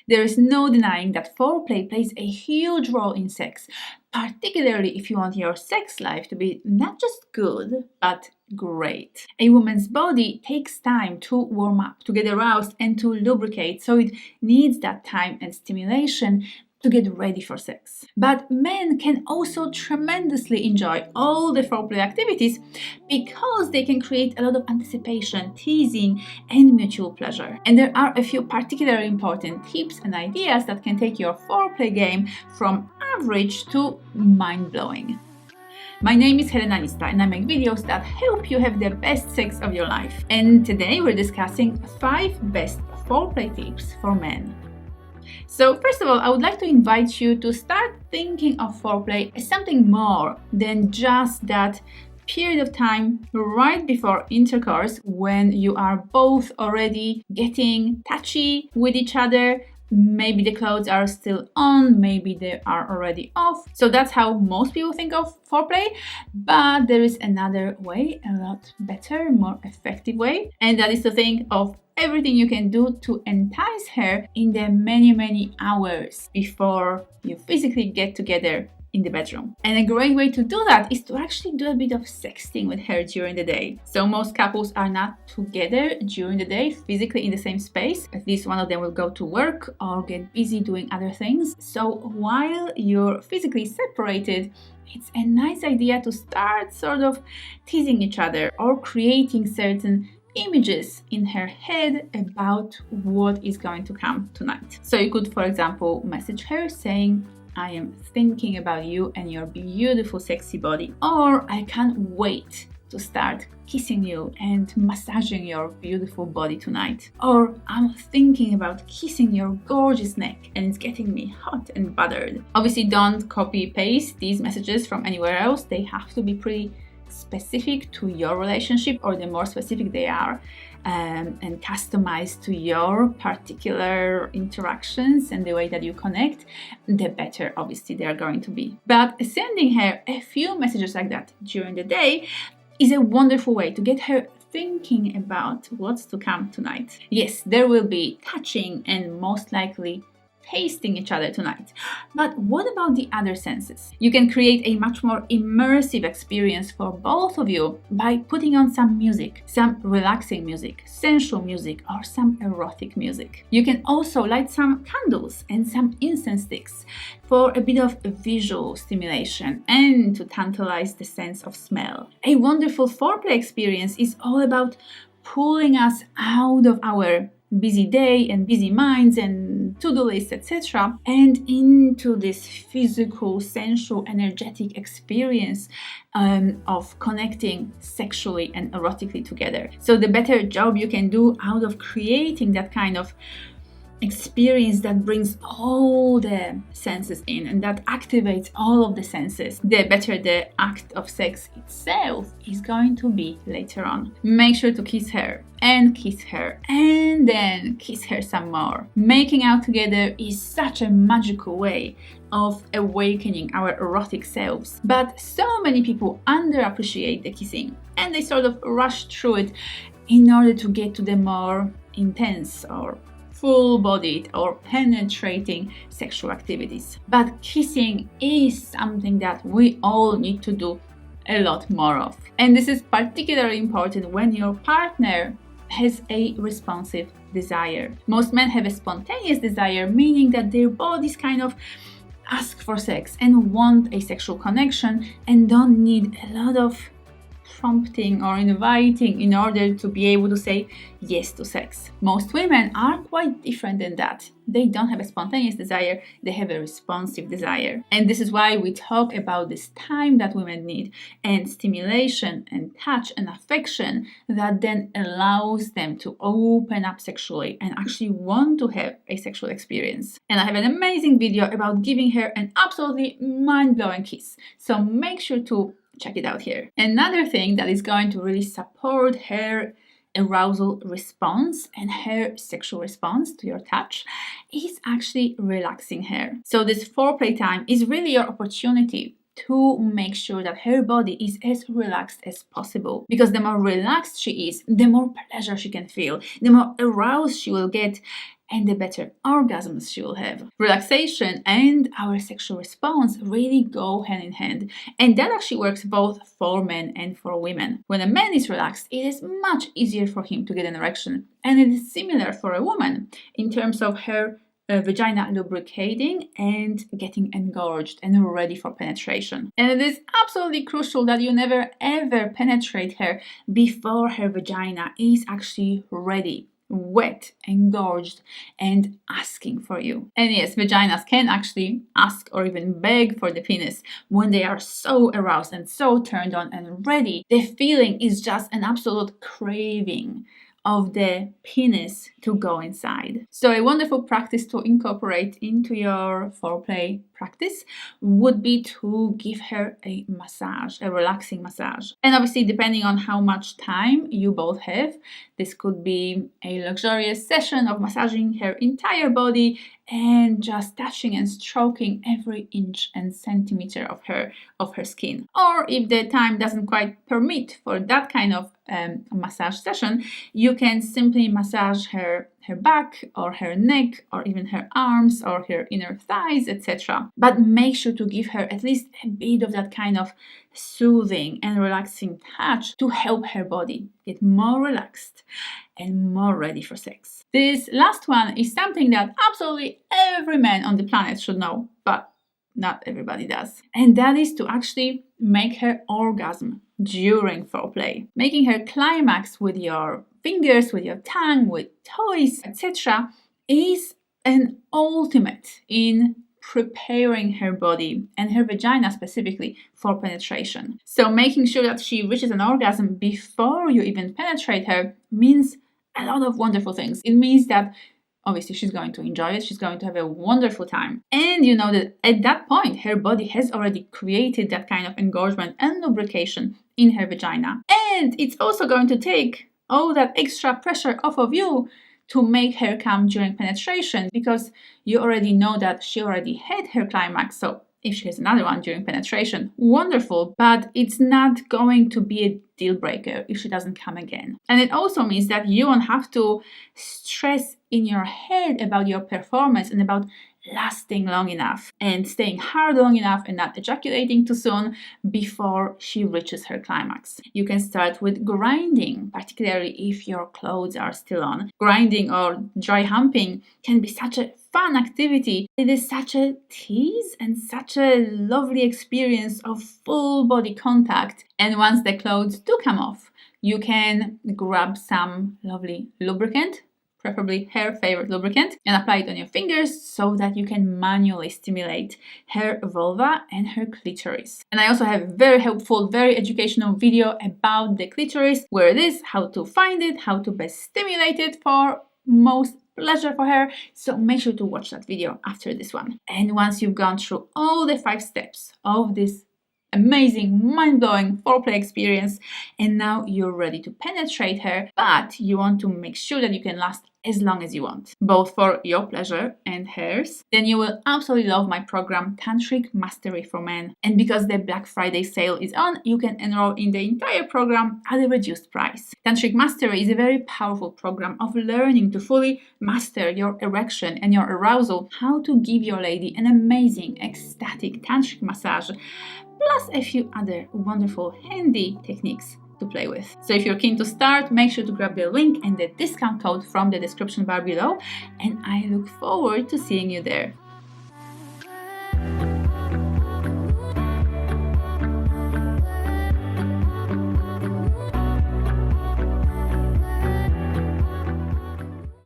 There is no denying that foreplay plays a huge role in sex, particularly if you want your sex life to be not just good, but great. A woman's body takes time to warm up, to get aroused, and to lubricate, so it needs that time and stimulation to get ready for sex. But men can also tremendously enjoy all the foreplay activities because they can create a lot of anticipation, teasing, and mutual pleasure. And there are a few particularly important tips and ideas that can take your foreplay game from average to mind-blowing. My name is Helena Nista and I make videos that help you have the best sex of your life. And today we're discussing 5 best foreplay tips for men. So first of all, I would like to invite you to start thinking of foreplay as something more than just that period of time right before intercourse when you are both already getting touchy with each other. Maybe the clothes are still on, maybe they are already off. So that's how most people think of foreplay. But there is another way, a lot better, more effective way, and that is to think of everything you can do to entice her in the many hours before you physically get together in the bedroom. And a great way to do that is to actually do a bit of sexting with her during the day. So most couples are not together during the day physically in the same space. At least one of them will go to work or get busy doing other things. So while you're physically separated, it's a nice idea to start sort of teasing each other or creating certain images in her head about what is going to come tonight. So you could, for example, message her saying, "I am thinking about you and your beautiful sexy body," or "I can't wait to start kissing you and massaging your beautiful body tonight," or "I'm thinking about kissing your gorgeous neck and it's getting me hot and bothered." Obviously, don't copy paste these messages from anywhere else. They have to be pretty specific to your relationship, or the more specific they are and customized to your particular interactions and the way that you connect, the better obviously they are going to be. But sending her a few messages like that during the day is a wonderful way to get her thinking about what's to come tonight. Yes, there will be touching and most likely tasting each other tonight. But what about the other senses? You can create a much more immersive experience for both of you by putting on some music, some relaxing music, sensual music, or some erotic music. You can also light some candles and some incense sticks for a bit of visual stimulation and to tantalize the sense of smell. A wonderful foreplay experience is all about pulling us out of our busy day and busy minds and to-do lists, etc., and into this physical, sensual, energetic experience of connecting sexually and erotically together. So the better job you can do out of creating that kind of experience that brings all the senses in and that activates all of the senses, the better the act of sex itself is going to be later on. Make sure to kiss her and then kiss her some more. Making out together is such a magical way of awakening our erotic selves, but so many people underappreciate the kissing and they sort of rush through it in order to get to the more intense or full-bodied or penetrating sexual activities. But kissing is something that we all need to do a lot more of. And this is particularly important when your partner has a responsive desire. Most men have a spontaneous desire, meaning that their bodies kind of ask for sex and want a sexual connection and don't need a lot of prompting or inviting in order to be able to say yes to sex. Most women are quite different than that. They don't have a spontaneous desire, they have a responsive desire. And this is why we talk about this time that women need and stimulation and touch and affection that then allows them to open up sexually and actually want to have a sexual experience. And I have an amazing video about giving her an absolutely mind-blowing kiss. So make sure to check it out here. Another thing that is going to really support her arousal response and her sexual response to your touch is actually relaxing her. So this foreplay time is really your opportunity to make sure that her body is as relaxed as possible. Because the more relaxed she is, the more pleasure she can feel, the more aroused she will get, and the better orgasms she will have. Relaxation and our sexual response really go hand in hand, and that actually works both for men and for women. When a man is relaxed, it is much easier for him to get an erection, and it is similar for a woman in terms of her vagina lubricating and getting engorged and ready for penetration. And it is absolutely crucial that you never ever penetrate her before her vagina is actually ready, wet, engorged, and asking for you. And yes, vaginas can actually ask or even beg for the penis when they are so aroused and so turned on and ready. The feeling is just an absolute craving of the penis to go inside. So a wonderful practice to incorporate into your foreplay practice would be to give her a massage, a relaxing massage. And obviously, depending on how much time you both have, this could be a luxurious session of massaging her entire body and just touching and stroking every inch and centimeter of her skin. Or if the time doesn't quite permit for that kind of massage session, you can simply massage her back or her neck or even her arms or her inner thighs, etc. But make sure to give her at least a bit of that kind of soothing and relaxing touch to help her body get more relaxed and more ready for sex. This last one is something that absolutely every man on the planet should know, but not everybody does. And that is to actually make her orgasm during foreplay. Making her climax with your fingers, with your tongue, with toys, etc. is an ultimate in preparing her body and her vagina specifically for penetration. So making sure that she reaches an orgasm before you even penetrate her means a lot of wonderful things. It means that obviously she's going to enjoy it, she's going to have a wonderful time. And you know that at that point, her body has already created that kind of engorgement and lubrication in her vagina. And it's also going to take all that extra pressure off of you to make her come during penetration, because you already know that she already had her climax. So if she has another one during penetration, wonderful, but it's not going to be a deal breaker if she doesn't come again. And it also means that you won't have to stress in your head about your performance and about lasting long enough and staying hard long enough and not ejaculating too soon before she reaches her climax. You can start with grinding, particularly if your clothes are still on. Grinding or dry humping can be such a fun activity. It is such a tease and such a lovely experience of full body contact. And once the clothes do come off, you can grab some lovely lubricant, preferably her favorite lubricant, and apply it on your fingers so that you can manually stimulate her vulva and her clitoris. And I also have a very helpful, very educational video about the clitoris, where it is, how to find it, how to best stimulate it for most pleasure for her. So make sure to watch that video after this one. And once you've gone through all the 5 steps of this amazing, mind-blowing foreplay experience, and now you're ready to penetrate her, but you want to make sure that you can last as long as you want, both for your pleasure and hers, then you will absolutely love my program Tantric Mastery for Men. And because the Black Friday sale is on, you can enroll in the entire program at a reduced price. Tantric Mastery is a very powerful program of learning to fully master your erection and your arousal, how to give your lady an amazing, ecstatic tantric massage, plus a few other wonderful handy techniques to play with. So if you're keen to start, make sure to grab the link and the discount code from the description bar below, and I look forward to seeing you there.